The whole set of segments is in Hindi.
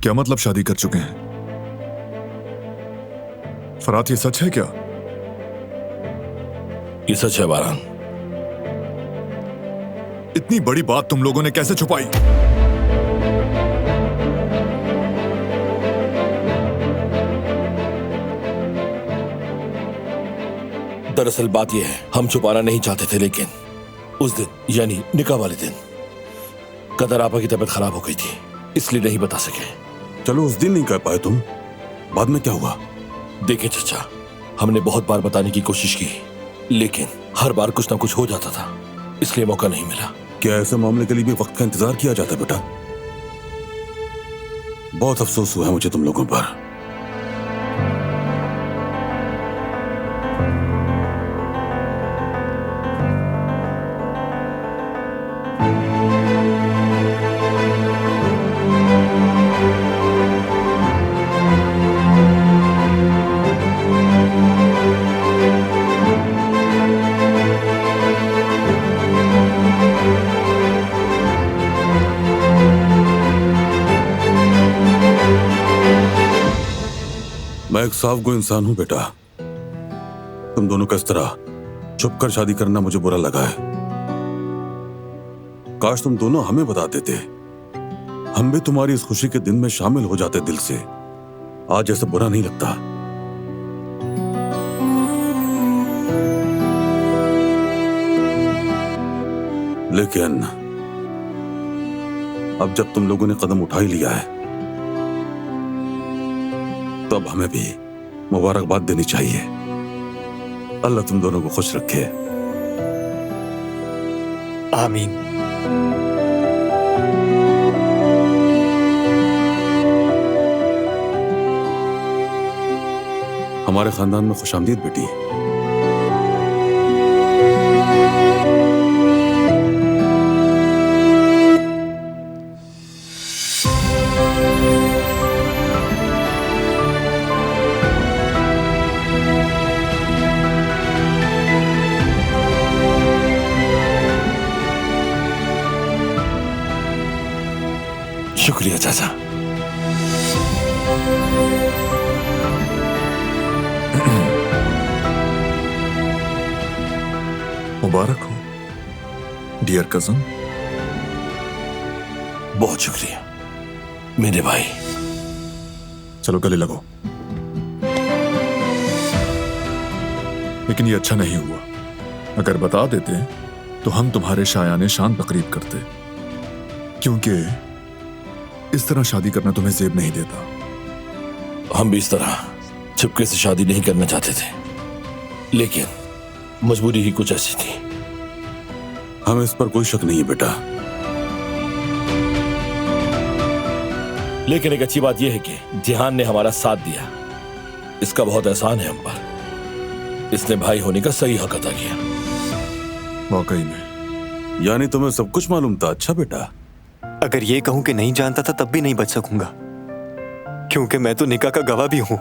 क्या मतलब शादी कर चुके हैं? फरात, ये सच है क्या? ये सच है बारान। इतनी बड़ी बात तुम लोगों ने कैसे छुपाई? दरअसल बात यह है, हम छुपाना नहीं चाहते थे, लेकिन उस दिन यानी निकाह वाले दिन कदर आपा की तबीयत खराब हो गई थी, इसलिए नहीं बता सके। चलो उस दिन नहीं कह पाए तुम, बाद में क्या हुआ? देखिए चचा, हमने बहुत बार बताने की कोशिश की, लेकिन हर बार कुछ ना कुछ हो जाता था, इसलिए मौका नहीं मिला। क्या ऐसे मामले के लिए भी वक्त का इंतजार किया जाता है बेटा? बहुत अफसोस हुआ है मुझे तुम लोगों पर। मैं एक साफ गो इंसान हूं बेटा। तुम दोनों का इस तरह छुपकर शादी करना मुझे बुरा लगा है। काश तुम दोनों हमें बता देते, हम भी तुम्हारी इस खुशी के दिन में शामिल हो जाते दिल से। आज ऐसा बुरा नहीं लगता। लेकिन अब जब तुम लोगों ने कदम उठा ही लिया है, तो अब हमें भी मुबारकबाद देनी चाहिए। अल्लाह तुम दोनों को खुश रखे। आमीन। हमारे खानदान में खुशामदीद बेटी। शुक्रिया चाचा। मुबारक हो डियर कजन। बहुत शुक्रिया मेरे भाई। चलो गले लगो। लेकिन ये अच्छा नहीं हुआ। अगर बता देते तो हम तुम्हारे शायाने शान तकरीब करते, क्योंकि इस तरह शादी करना तुम्हें जेब नहीं देता। हम भी इस तरह चुपके से शादी नहीं करना चाहते थे, लेकिन मजबूरी ही कुछ ऐसी थी। हमें इस पर कोई शक नहीं है बेटा। लेकिन एक अच्छी बात यह है कि जिहान ने हमारा साथ दिया, इसका बहुत एहसान है हम पर। इसने भाई होने का सही हक अदा किया। वाकई में। यानी तुम्हें सब कुछ मालूम था? अच्छा बेटा। अगर ये कहूं कि नहीं जानता था तब भी नहीं बच सकूंगा, क्योंकि मैं तो निकाह का गवाह भी हूं।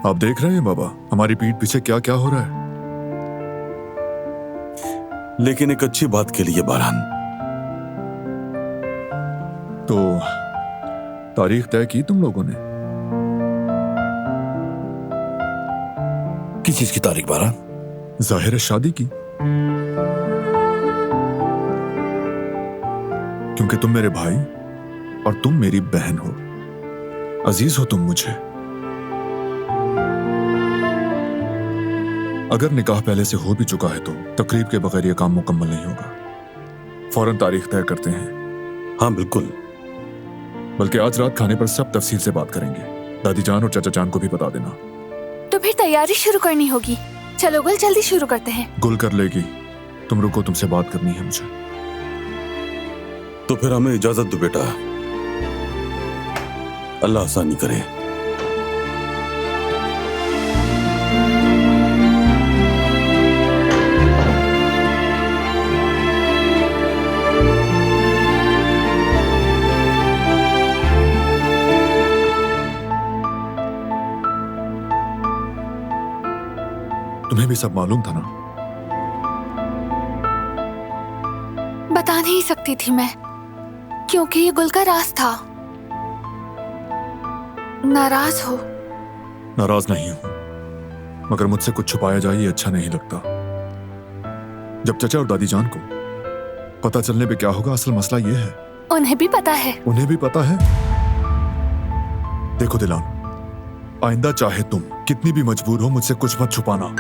आप देख रहे हैं बाबा, हमारी पीठ पीछे क्या क्या हो रहा है। लेकिन एक अच्छी बात के लिए बारान, तो तारीख तय की तुम लोगों ने? किस चीज की तारीख बारान? जाहिर है शादी की, क्योंकि तुम मेरे भाई और तुम मेरी बहन हो। अजीज हो तुम मुझे। अगर निकाह पहले से हो भी चुका है तो तकरीब के बगैर यह काम मुकम्मल नहीं होगा। फौरन तारीख तय करते हैं। हाँ बिल्कुल। बल्कि आज रात खाने पर सब तफसील से बात करेंगे। दादी जान और चाचा जान को भी बता देना। तो फिर तैयारी शुरू करनी होगी। चलो गुल, जल्दी शुरू करते हैं। गुल कर लेगी। तुम रुको, तुमसे बात करनी है मुझे। तो फिर हमें इजाजत दो बेटा। अल्लाह आसानी करे। तुम्हें भी सब मालूम था ना? बता नहीं सकती थी मैं, क्योंकि ये गुल का राज था। नाराज हो? नाराज नहीं हूं, मगर मुझसे कुछ छुपाया जाए ये अच्छा नहीं लगता। जब चचा और दादी जान को पता चलने पे क्या होगा, असल मसला ये है। उन्हें भी पता है। उन्हें भी पता है। देखो दिलान, आइंदा चाहे तुम कितनी भी मजबूर हो, मुझसे कुछ मत छुपाना।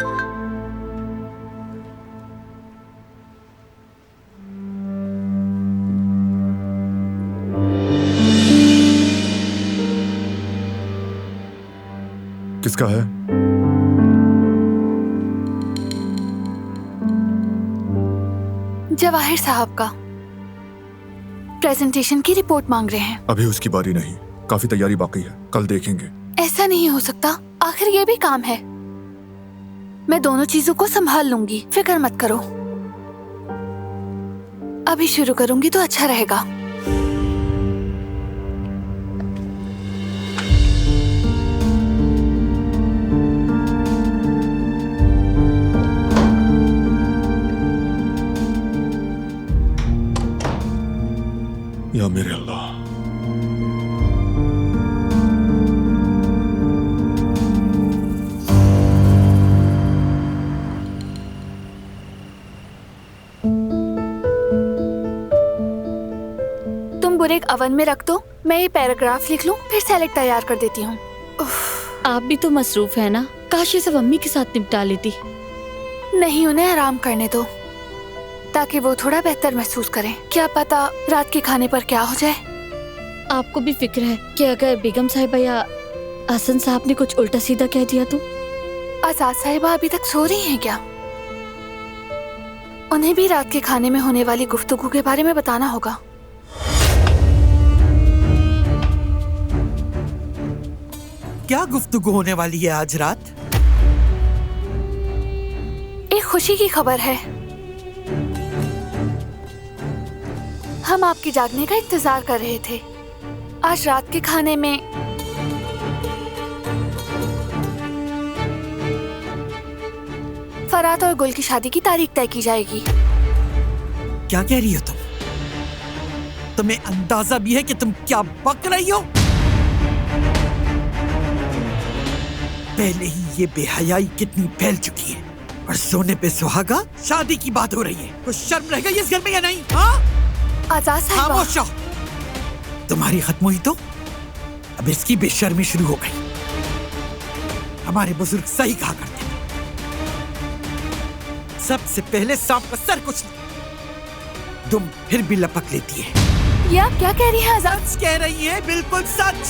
किसका है? जवाहिर साहब का। प्रेजेंटेशन की रिपोर्ट मांग रहे हैं। अभी उसकी बारी नहीं, काफी तैयारी बाकी है, कल देखेंगे। ऐसा नहीं हो सकता, आखिर ये भी काम है। मैं दोनों चीजों को संभाल लूंगी, फिक्र मत करो। अभी शुरू करूंगी तो अच्छा रहेगा। या मेरे अल्लाह, तुम बुरेक अवन में रख दो, मैं ये पैराग्राफ लिख लूं, फिर सैलेड तैयार कर देती हूँ। आप भी तो मसरूफ है ना, काश ये सब अम्मी के साथ निपटा लेती। नहीं, उन्हें आराम करने दो ताकि वो थोड़ा बेहतर महसूस करें। क्या पता रात के खाने पर क्या हो जाए। आपको भी फिक्र है कि अगर बेगम साहिबा या हसन साहब ने कुछ उल्टा सीधा कह दिया तो? आजाद साहिबा अभी तक सो रही हैं क्या? उन्हें भी रात के खाने में होने वाली गुफ्तगू के बारे में बताना होगा। क्या गुफ्तगू होने वाली है आज रात? एक खुशी की खबर है। हम आपके जागने का इंतजार कर रहे थे। आज रात के खाने में फरात और गुल की शादी की तारीख तय की जाएगी। क्या कह रही हो तुम? तुम्हें अंदाजा भी है कि तुम क्या बक रही हो? पहले ही ये बेहयाई कितनी फैल चुकी है, और सोने पे सुहागा, शादी की बात हो रही है। कुछ शर्म रह गई इस घर में या नहीं? हाँ? आजाद साहिबा, खामोश रहो। तुम्हारी खत्म हुई तो अब इसकी बेशर्मी शुरू हो गई। हमारे बुजुर्ग सही कहा करते हैं, सबसे पहले सांप का सर कुचलो। तुम फिर भी लपक लेती है। ये आप क्या कह रही हैं आजाद? सच कह रही है, बिल्कुल सच।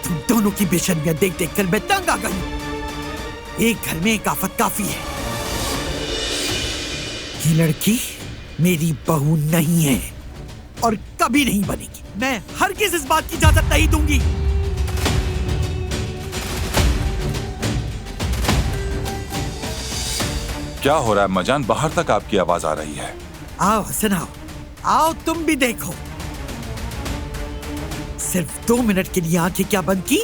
तुम दोनों की बेशर्मियां देख देख कर मैं तंग आ गई। एक घर में एक आफत काफी है। ये लड़की मेरी बहू नहीं है और कभी नहीं बनेगी। मैं हरगिज़ इस बात की इजाजत नहीं दूंगी। क्या हो रहा है मजान? बाहर तक आपकी आवाज आ रही है। आओ हसन, आओ आओ, तुम भी देखो। सिर्फ 2 मिनट के लिए आंखें क्या बंद की,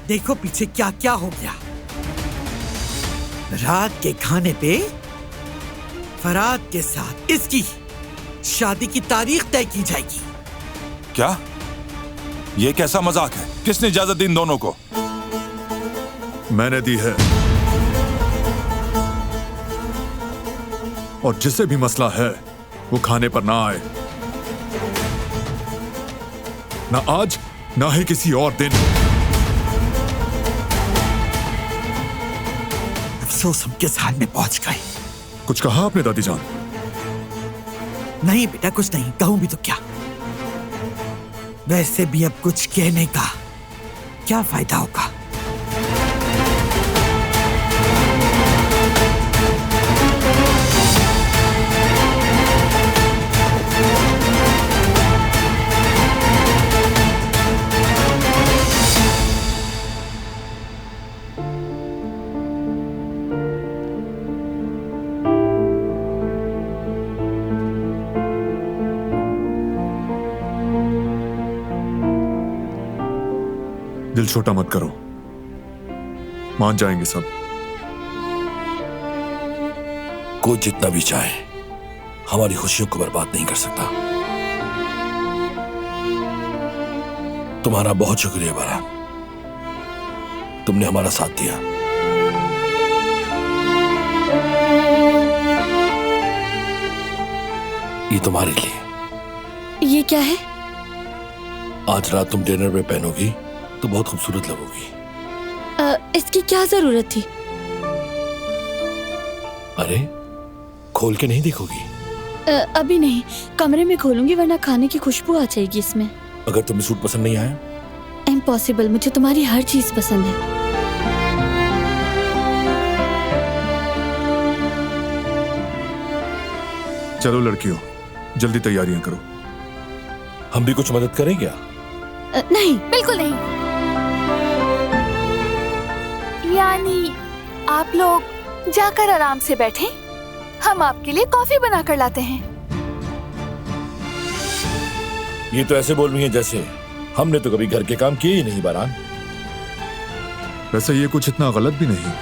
देखो पीछे क्या क्या हो गया। रात के खाने पे फरात के साथ इसकी शादी की तारीख तय की जाएगी। क्या? ये कैसा मजाक है? किसने इजाजत दी इन दोनों को? मैंने दी है। और जिसे भी मसला है वो खाने पर ना आए, ना आज ना ही किसी और दिन। अफसोस हम किस हाल में पहुंच गए। कुछ कहा आपने दादी जान? नहीं बेटा, कुछ नहीं। कहूं भी तो क्या? वैसे भी अब कुछ कहने का क्या फायदा होगा? दिल छोटा मत करो, मान जाएंगे सब। कोई जितना भी चाहे हमारी खुशियों को बर्बाद नहीं कर सकता। तुम्हारा बहुत शुक्रिया बारान, तुमने हमारा साथ दिया। ये तुम्हारे लिए। ये क्या है? आज रात तुम डिनर में पहनोगी तो बहुत खूबसूरत लगोगी। इसकी क्या जरूरत थी? अरे खोल के नहीं देखोगी? अभी नहीं, कमरे में खोलूंगी वरना खाने की खुशबू आ जाएगी इसमें। अगर तुम्हें सूट पसंद नहीं आया? इम्पॉसिबल, मुझे तुम्हारी हर चीज पसंद है। चलो लड़कियों, जल्दी तैयारियां करो। हम भी कुछ मदद करें क्या? नहीं। बिल्कुल नहीं। यानी आप लोग जाकर आराम से बैठें, हम आपके लिए कॉफी बनाकर लाते हैं। ये तो ऐसे बोल रही है जैसे हमने तो कभी घर के काम किए ही नहीं बारान। वैसे ये कुछ इतना गलत भी नहीं।